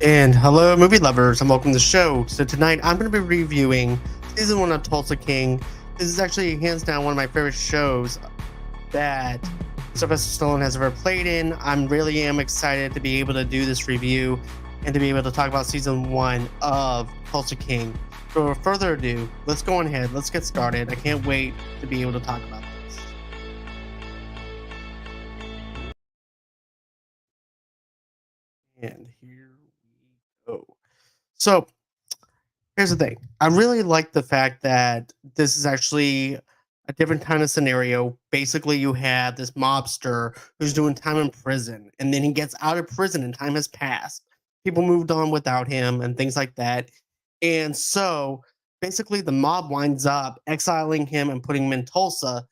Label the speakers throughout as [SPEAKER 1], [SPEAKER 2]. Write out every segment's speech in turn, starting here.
[SPEAKER 1] And hello, movie lovers, and welcome to the show. So tonight I'm going to be reviewing season one of Tulsa King. This is actually hands down one of my favorite shows that Sylvester Stallone has ever played in. I'm really am excited to be able to do this review and to be able to talk about season one of Tulsa King. So without further ado, let's go on ahead. Let's get started. I can't wait to be able to talk about this. And here we go. So here's the thing. I really like the fact that this is actually a different kind of scenario. Basically, you have this mobster who's doing time in prison, and then he gets out of prison and time has passed. People moved on without him and things like that. And so basically the mob winds up exiling him and putting him in Tulsa.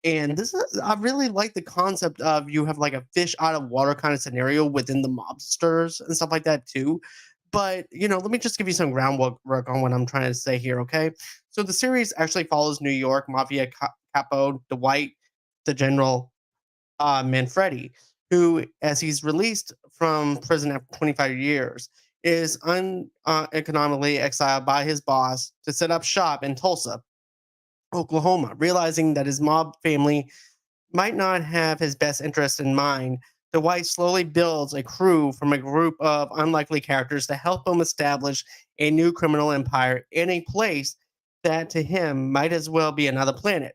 [SPEAKER 1] And this is I really like the concept of you have like a fish out of water kind of scenario within the mobsters and stuff like that too. But let me just give you some groundwork on what I'm trying to say here, okay? So the series actually follows New York Mafia capo Dwight the General Manfredi, who, as he's released from prison after 25 years, is uneconomically exiled by his boss to set up shop in Tulsa, Oklahoma, realizing that his mob family might not have his best interest in mind. Dwight slowly builds a crew from a group of unlikely characters to help him establish a new criminal empire in a place that to him might as well be another planet.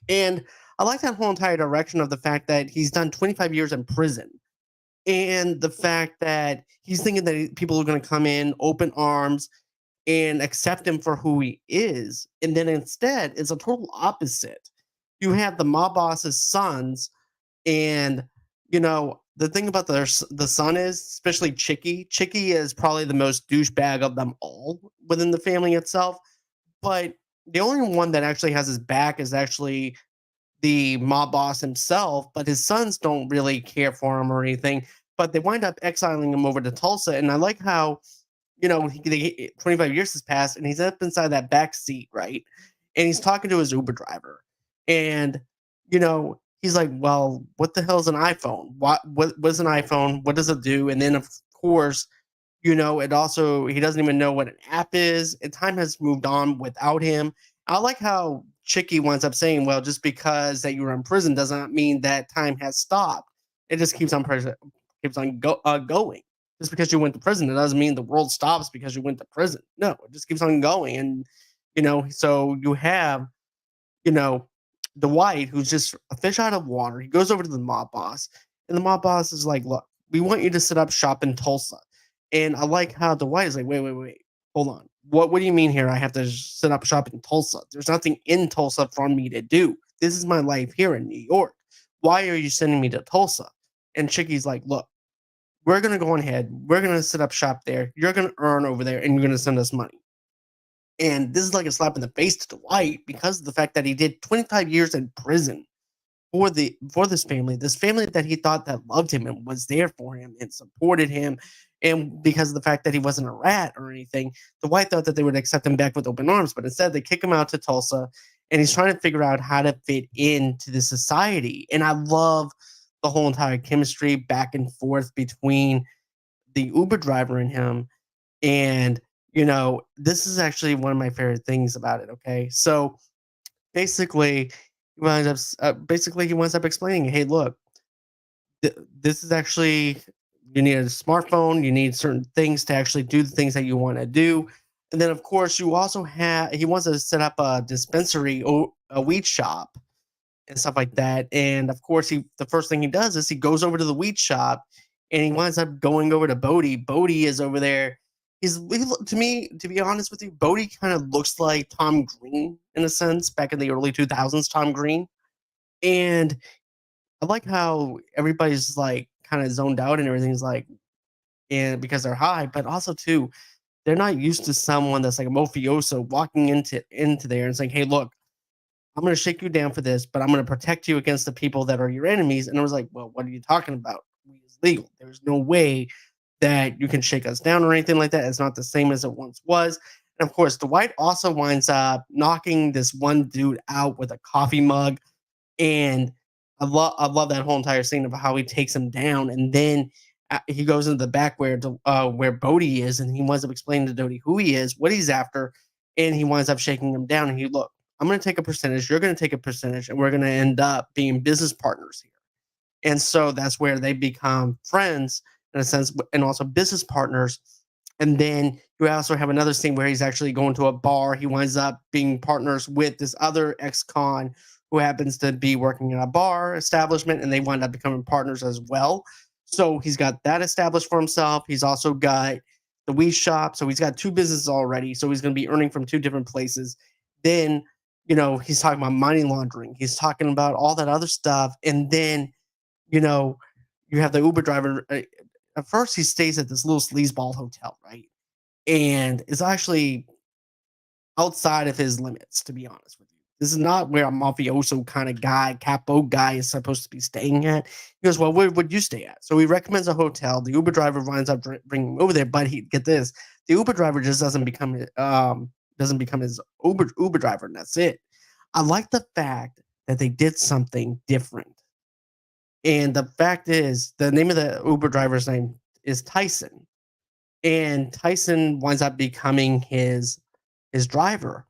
[SPEAKER 1] And I like that whole entire direction of the fact that he's done 25 years in prison and the fact that he's thinking that people are going to come in open arms and accept him for who he is. And then instead, it's a total opposite. You have the mob boss's sons, and the thing about the son is, especially Chicky. Chicky is probably the most douchebag of them all within the family itself. But the only one that actually has his back is actually the mob boss himself. But his sons don't really care for him or anything. But they wind up exiling him over to Tulsa, and I like how 25 years has passed and he's up inside that back seat, right? And he's talking to his Uber driver. And, he's like, well, what the hell is an iPhone? What's an iPhone? What does it do? And then, of course, it also, he doesn't even know what an app is. And time has moved on without him. I like how Chicky winds up saying, well, just because that you were in prison does not mean that time has stopped. It just keeps on going. Just because you went to prison, it doesn't mean the world stops because you went to prison. No, it just keeps on going. And, so you have, you know, Dwight, who's just a fish out of water. He goes over to the mob boss, and the mob boss is like, look, we want you to set up shop in Tulsa. And I like how Dwight is like, wait, hold on. What do you mean here? I have to set up shop in Tulsa. There's nothing in Tulsa for me to do. This is my life here in New York. Why are you sending me to Tulsa? And Chicky's like, look, we're going to go on ahead. We're going to set up shop there. You're going to earn over there and you're going to send us money. And this is like a slap in the face to Dwight because of the fact that he did 25 years in prison for this family that he thought that loved him and was there for him and supported him. And because of the fact that he wasn't a rat or anything, Dwight thought that they would accept him back with open arms. But instead, they kick him out to Tulsa and he's trying to figure out how to fit into the society. And I love the whole entire chemistry back and forth between the Uber driver and him. And, this is actually one of my favorite things about it. Okay. So basically, he winds up explaining, hey, look, this is actually, you need a smartphone, you need certain things to actually do the things that you want to do. And then, of course, you also he wants to set up a dispensary or a weed shop and stuff like that. And of course, the first thing he does is he goes over to the weed shop, and he winds up going over to Bodie. Bodie is over there. To me, to be honest with you, Bodie kind of looks like Tom Green in a sense, back in the early 2000s, Tom Green. And I like how everybody's like kind of zoned out and everything's like, and because they're high, but also too, they're not used to someone that's like a mafioso walking into there and saying, hey, look, I'm going to shake you down for this, but I'm going to protect you against the people that are your enemies. And I was like, well, what are you talking about? Weed is legal. There's no way that you can shake us down or anything like that. It's not the same as it once was. And of course, Dwight also winds up knocking this one dude out with a coffee mug. And I love that whole entire scene of how he takes him down. And then he goes into the back where Bodie is, and he winds up explaining to Dodie who he is, what he's after, and he winds up shaking him down. And he look, I'm going to take a percentage, you're going to take a percentage, and we're going to end up being business partners here. And so that's where they become friends in a sense, and also business partners. And then you also have another scene where he's actually going to a bar. He winds up being partners with this other ex-con who happens to be working in a bar establishment, and they wind up becoming partners as well. So he's got that established for himself. He's also got the weed shop. So he's got two businesses already. So he's going to be earning from two different places. Then, he's talking about money laundering. He's talking about all that other stuff. And then, you know, you have the Uber driver. At first, he stays at this little sleazeball hotel, right? And it's actually outside of his limits, to be honest with you. This is not where a mafioso kind of guy, capo guy, is supposed to be staying at. He goes, well, where would you stay at? So he recommends a hotel. The Uber driver winds up bringing him over there, but he get this: the Uber driver just doesn't become his Uber driver, and that's it. I like the fact that they did something different, and the fact is, the name of the Uber driver's name is Tyson, and Tyson winds up becoming his driver.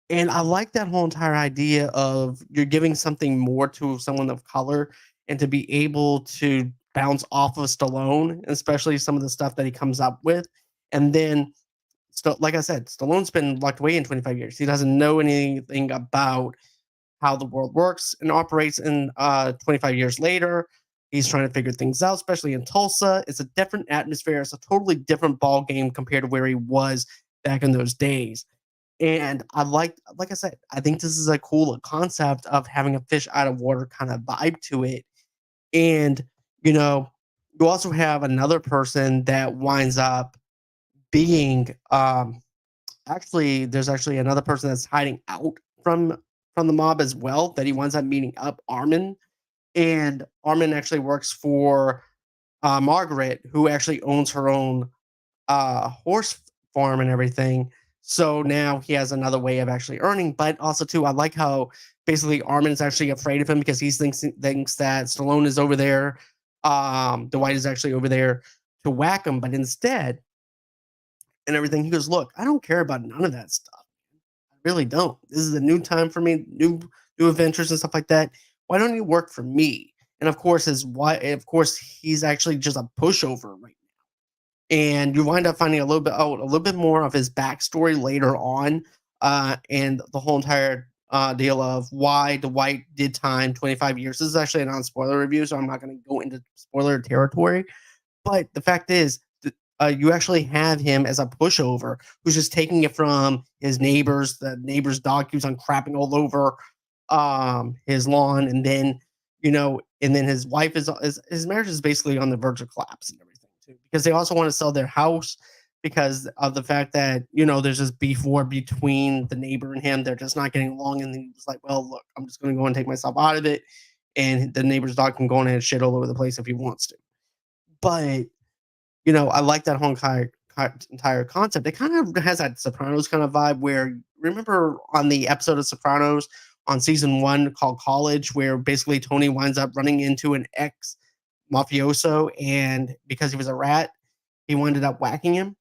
[SPEAKER 1] And I like that whole entire idea of you're giving something more to someone of color, and to be able to bounce off of Stallone, especially some of the stuff that he comes up with. And then, like I said, Stallone's been locked away in 25 years. He doesn't know anything about how the world works and operates. In 25 years later, he's trying to figure things out, especially in Tulsa. It's a different atmosphere. It's a totally different ball game compared to where he was back in those days. And like I said, I think this is a cool concept of having a fish out of water kind of vibe to it. And, you know, you also have another person that winds up being, actually, there's actually another person that's hiding out from the mob as well, that he winds up meeting up, Armin. And Armin actually works for Margaret, who actually owns her own horse farm and everything. So now he has another way of actually earning. But also too, I like how basically Armin is actually afraid of him because he thinks that Stallone is over there. Dwight is actually over there to whack him, but instead and everything, he goes, "Look, I don't care about none of that stuff. I really don't. This is a new time for me, new adventures and stuff like that. Why don't you work for me?" And of course, of course, he's actually just a pushover right, and you wind up finding a little bit more of his backstory later on, and the whole entire deal of why Dwight did time 25 years. This is actually a non-spoiler review, so I'm not going to go into spoiler territory. But the fact is, you actually have him as a pushover who's just taking it from his neighbors. The neighbor's dog keeps on crapping all over his lawn, and then and then his wife is his marriage is basically on the verge of collapse and everything too, because they also want to sell their house because of the fact that there's this beef war between the neighbor and him. They're just not getting along, and then he's like, "Well, look, I'm just going to go and take myself out of it, and the neighbor's dog can go in and shit all over the place if he wants to." But I like that whole entire concept. It kind of has that Sopranos kind of vibe where, remember on the episode of Sopranos on season one called College, where basically Tony winds up running into an ex mafioso, and because he was a rat, he ended up whacking him.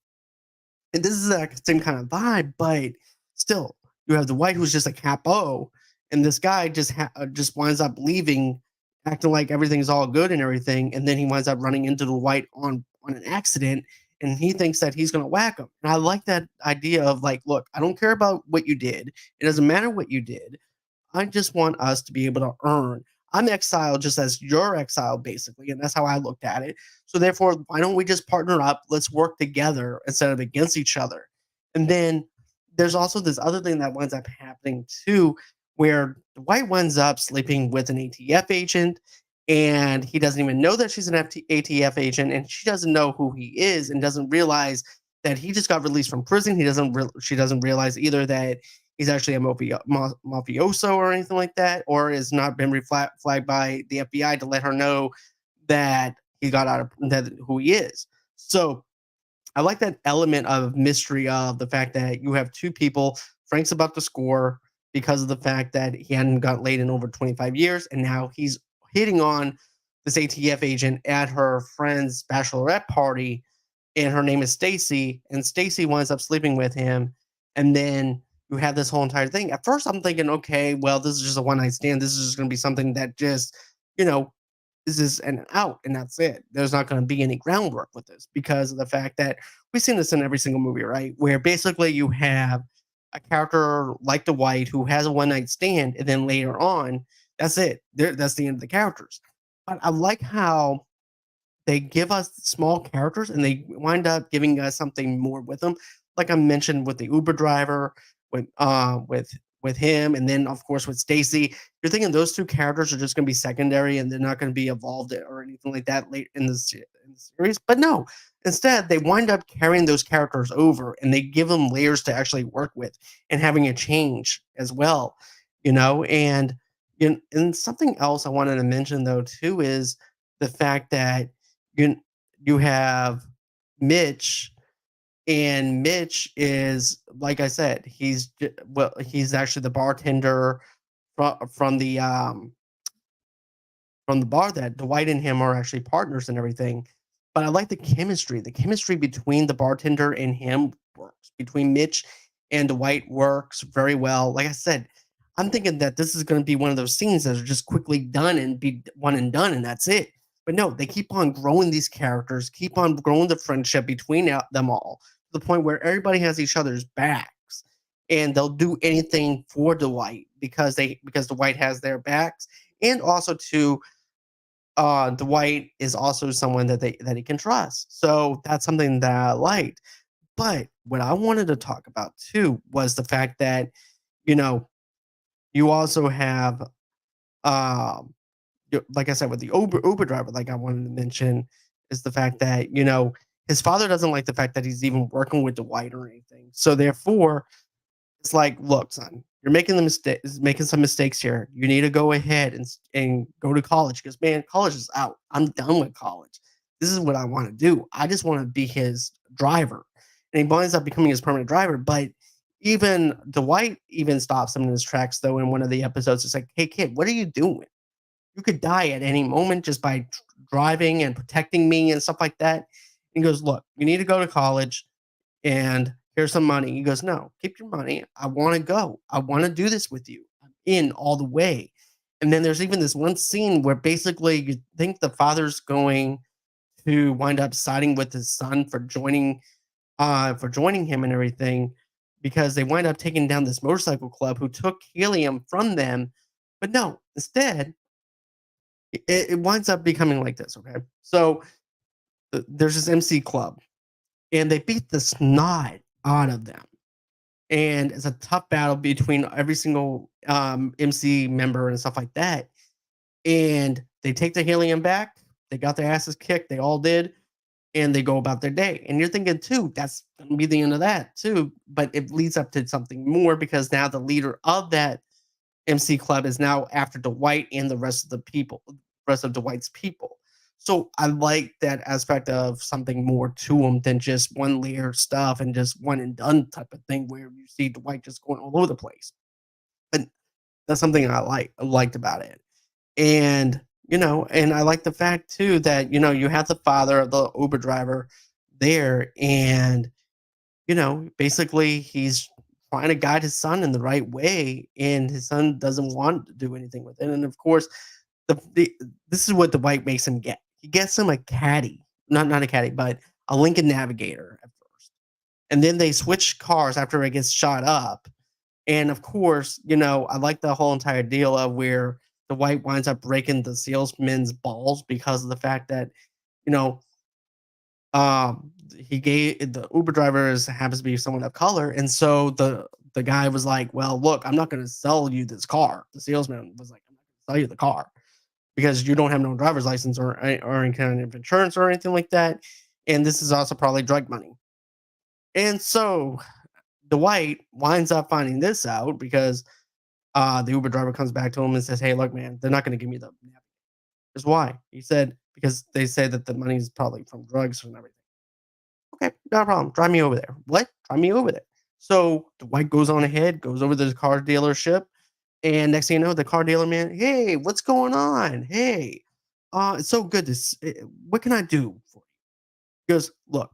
[SPEAKER 1] And this is that same kind of vibe, but still, you have the White who's just a capo, and this guy just winds up leaving, acting like everything's all good and everything, and then he winds up running into the White on an accident, and he thinks that he's gonna whack him. And I like that idea of like, look, I don't care about what you did. It doesn't matter what you did. I just want us to be able to earn. I'm exiled just as you're exiled, basically, and that's how I looked at it. So therefore, why don't we just partner up? Let's work together instead of against each other. And then there's also this other thing that winds up happening too, where Dwight winds up sleeping with an ATF agent, and he doesn't even know that she's an ATF agent, and she doesn't know who he is, and doesn't realize that he just got released from prison. She doesn't realize either that he's actually a mafioso or anything like that, or has not been flagged by the FBI to let her know that he got out of that who he is. So I like that element of mystery of the fact that you have two people. Frank's about to score because of the fact that he hadn't got laid in over 25 years, and now he's hitting on this ATF agent at her friend's bachelorette party, and her name is Stacy, and Stacy winds up sleeping with him, and then you have this whole entire thing. At first, I'm thinking, okay, well, this is just a one night stand. This is just going to be something that just, you know, this is an out, and that's it. There's not going to be any groundwork with this because of the fact that we've seen this in every single movie, right? Where basically you have a character like the White who has a one night stand, and then later on, that's it. That's the end of the characters. But I like how they give us small characters and they wind up giving us something more with them. Like I mentioned with the Uber driver, with him, and then of course with Stacy. You're thinking those two characters are just going to be secondary and they're not going to be evolved or anything like that late in in the series. But no, instead they wind up carrying those characters over and they give them layers to actually work with and having a change as well. And and something else I wanted to mention though too is the fact that you you have Mitch, and Mitch is like I said, he's actually the bartender from the bar that Dwight and him are actually partners and everything. But I like the chemistry. The chemistry between the bartender and him works. Between Mitch and Dwight works very well. Like I said, I'm thinking that this is going to be one of those scenes that are just quickly done and be one and done, and that's it. But no, they keep on growing these characters, keep on growing the friendship between them all to the point where everybody has each other's backs, and they'll do anything for Dwight because Dwight has their backs, and also to Dwight is also someone that he can trust. So that's something that I liked. But what I wanted to talk about too was the fact that, you know, you also have like I said with the Uber driver, like I wanted to mention, is the fact that, his father doesn't like the fact that he's even working with Dwight or anything. So therefore, it's like, look, son, you're making some mistakes here. You need to go ahead and go to college because man, college is out. I'm done with college. This is what I want to do. I just want to be his driver. And he winds up becoming his permanent driver. But even Dwight even stops him in his tracks though in one of the episodes. It's like, hey kid, what are you doing? You could die at any moment just by driving and protecting me and stuff like that. He goes, look, you need to go to college and here's some money. He goes, no, keep your money. I want to go. I want to do this with you. I'm in all the way. And then there's even this one scene where basically you think the father's going to wind up siding with his son for joining him and everything because they wind up taking down this motorcycle club who took helium from them. But no, instead, it winds up becoming like this. Okay. So there's this MC club and they beat the snot out of them. And it's a tough battle between every single MC member and stuff like that. And they take the helium back. They got their asses kicked. They all did. And they go about their day. And you're thinking, too, that's going to be the end of that, too. But it leads up to something more because now the leader of that MC Club is now after Dwight and the rest of the people, rest of Dwight's people. So I like that aspect of something more to them than just one layer stuff and just one and done type of thing where you see Dwight just going all over the place. But that's something I liked about it. And and I like the fact too that you have the father of the Uber driver there, and basically he's trying to guide his son in the right way, and his son doesn't want to do anything with it. And of course, the this is what the bike makes him get. He gets him a caddy, not a caddy, but a Lincoln Navigator at first, and then they switch cars after it gets shot up. And of course, I like the whole entire deal of where the white winds up breaking the salesman's balls because of the fact that you know he gave the Uber driver happens to be someone of color, and so the guy was like, "Well, look, I'm not going to sell you this car." The salesman was like, "I'm not going to sell you the car because you don't have no driver's license or any kind of insurance or anything like that, and this is also probably drug money." And so Dwight winds up finding this out because the Uber driver comes back to him and says, "Hey, look, man, they're not going to give me the." Here's why. He said because they say that the money is probably from drugs and everything. Okay, not a problem. Drive me over there. What? Drive me over there. So Dwight goes on ahead, goes over to the car dealership, and next thing you know, the car dealer man, hey, what's going on? Hey. It's so good what can I do for you?" He goes, "Look,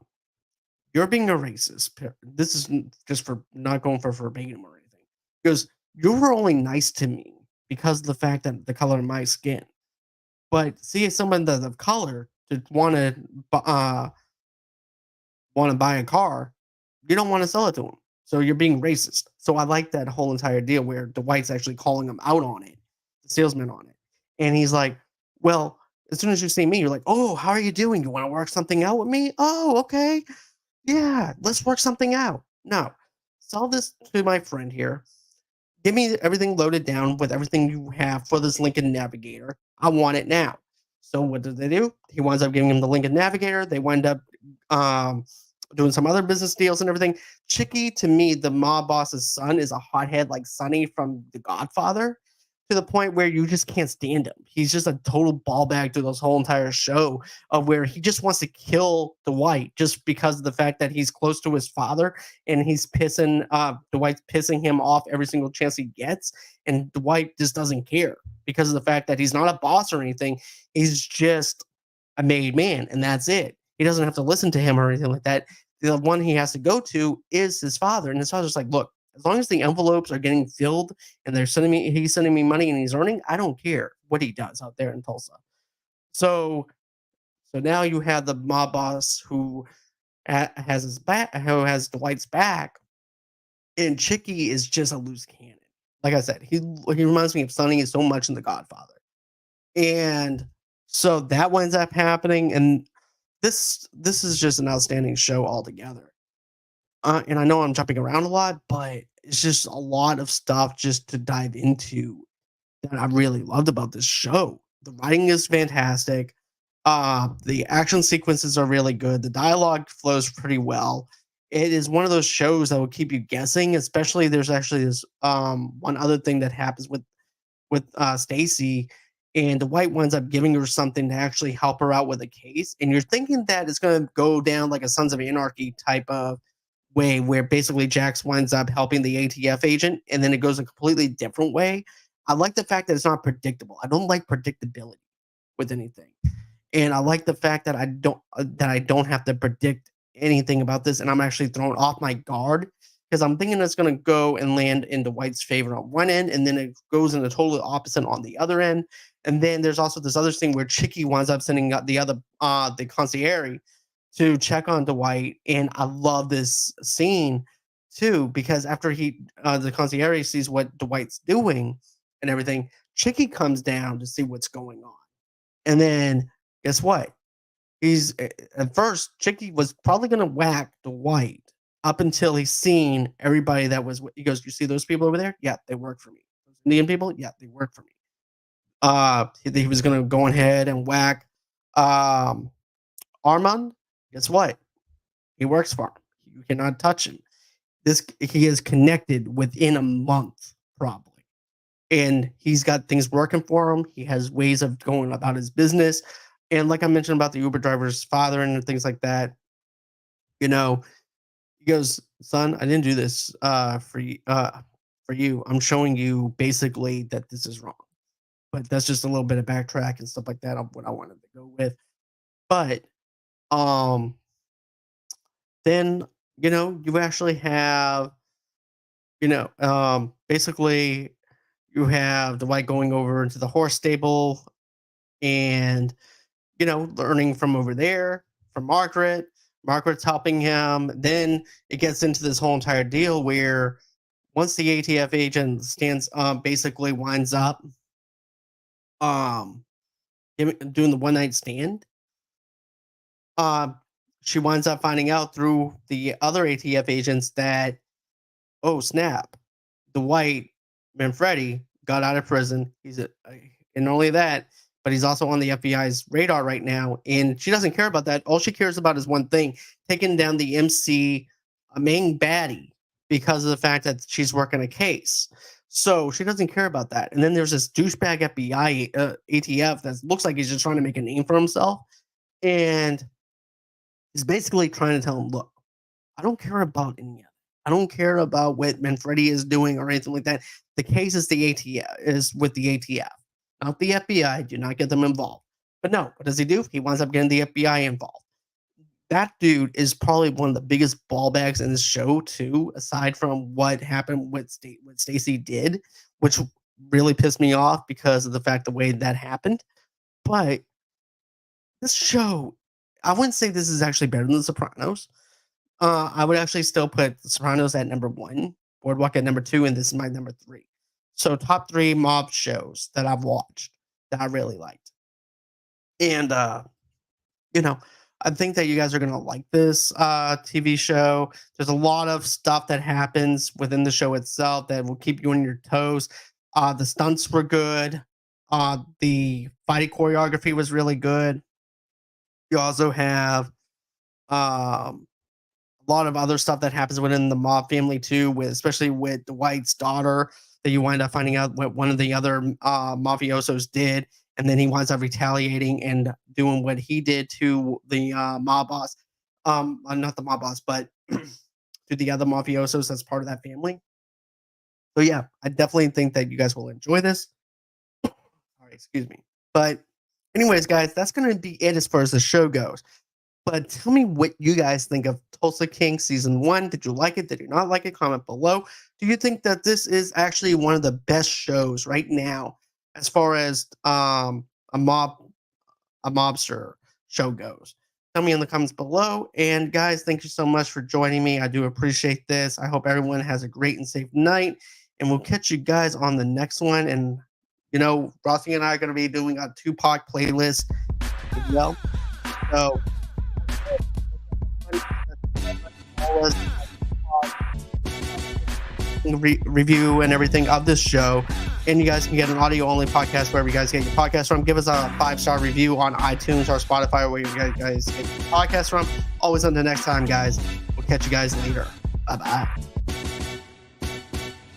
[SPEAKER 1] you're being a racist. This isn't just for not going for verbatim or anything." He goes, "You were only nice to me because of the fact that the color of my skin. But see someone that's of color to wanna buy a car, you don't wanna sell it to him. So you're being racist." So I like that whole entire deal where Dwight's actually calling him out on it, the salesman on it. And he's like, "Well, as soon as you see me, you're like, 'Oh, how are you doing? You wanna work something out with me? Oh, okay. Yeah, let's work something out. No, sell this to my friend here. Give me everything loaded down with everything you have for this Lincoln Navigator. I want it now." So what did they do? He winds up giving him the Lincoln Navigator. They wind up um, doing some other business deals and everything. Chicky, to me, the mob boss's son, is a hothead like Sonny from The Godfather, to the point where you just can't stand him. He's just a total ball bag through this whole entire show, of where he just wants to kill Dwight just because of the fact that he's close to his father, and he's pissing Dwight's pissing him off every single chance he gets, and Dwight just doesn't care because of the fact that he's not a boss or anything. He's just a made man, and that's it. He doesn't have to listen to him or anything like that. The one he has to go to is his father, and his father's like, "Look, as long as the envelopes are getting filled and he's sending me money and he's earning, I don't care what he does out there in Tulsa." So so now you have the mob boss who has his back, who has Dwight's back, and Chicky is just a loose cannon. Like I said, he reminds me of Sonny so much in The Godfather, and so that winds up happening, and this is just an outstanding show altogether. And I know I'm jumping around a lot, but it's just a lot of stuff just to dive into that I really loved about this show. The writing is fantastic. The action sequences are really good. The dialogue flows pretty well. It is one of those shows that will keep you guessing. Especially, there's actually this one other thing that happens with Stacy, and the White winds up giving her something to actually help her out with a case, and you're thinking that it's going to go down like a Sons of Anarchy type of way, where basically Jax winds up helping the ATF agent, and then it goes a completely different way. I like the fact that it's not predictable. I don't like predictability with anything, and I like the fact that I don't have to predict anything about this, and I'm actually thrown off my guard because I'm thinking it's going to go and land into White's favor on one end, and then it goes in the totally opposite on the other end. And then there's also this other thing where Chicky winds up sending out the concierge to check on Dwight, and I love this scene too because after the concierge sees what Dwight's doing and everything, Chicky comes down to see what's going on, and then guess what? At first, Chicky was probably gonna whack Dwight up until he's seen everybody that was. He goes, "You see those people over there? Yeah, they work for me. Those Indian people? Yeah, they work for me." He was gonna go ahead and whack um, Armand. Guess what? He works for him. You cannot touch him. He is connected within a month, probably, and he's got things working for him. He has ways of going about his business, and like I mentioned about the Uber driver's father and things like that, you know, he goes, "Son, I didn't do this for you. I'm showing you basically that this is wrong." But that's just a little bit of backtrack and stuff like that of what I wanted to go with. But um, then you actually have basically you have the white going over into the horse stable and learning from over there from Margaret. Margaret's helping him. Then it gets into this whole entire deal where once the ATF agent basically winds up um doing the one night stand, um she winds up finding out through the other ATF agents that, oh snap, the white Manfredi got out of prison. And not only that, but he's also on the FBI's radar right now. And she doesn't care about that. All she cares about is one thing: taking down the MC, main baddie, because of the fact that she's working a case. So she doesn't care about that. And then there's this douchebag FBI ATF that looks like he's just trying to make a name for himself. And he's basically trying to tell him, look, I don't care about any of it. I don't care about what Manfredi is doing or anything like that. The case is with the ATF, not the FBI. Do not get them involved. But no, what does he do? He winds up getting the FBI involved. That dude is probably one of the biggest ball bags in this show too, aside from what happened with what Stacy did, which really pissed me off because of the fact the way that happened. But this show, I wouldn't say this is actually better than The Sopranos. I would actually still put The Sopranos at number one, Boardwalk at number two, and this is my number three. So top three mob shows that I've watched that I really liked. And you know, I think that you guys are gonna like this TV show. There's a lot of stuff that happens within the show itself that will keep you on your toes. The stunts were good. The fighting choreography was really good. You also have um, a lot of other stuff that happens within the mob family too, with especially with Dwight's daughter that you wind up finding out what one of the other mafiosos did, and then he winds up retaliating and doing what he did to the mob boss, not the mob boss, but to the other mafiosos that's part of that family. So yeah, I definitely think that you guys will enjoy this. Sorry, excuse me. But anyways, guys, that's gonna be it as far as the show goes. But tell me what you guys think of Tulsa King season one. Did you like it? Did you not like it? Comment below. Do you think that this is actually one of the best shows right now as far as a mobster show goes? Tell me in the comments below. And guys, thank you so much for joining me. I do appreciate this. I hope everyone has a great and safe night. And we'll catch you guys on the next one. And Rossie and I are going to be doing a Tupac playlist as well. So review and everything of this show, and you guys can get an audio only podcast wherever you guys get your podcast from. Give us a 5-star review on iTunes or Spotify, or where you guys get your podcast from. Always until next time, guys. We'll catch you guys later. Bye bye.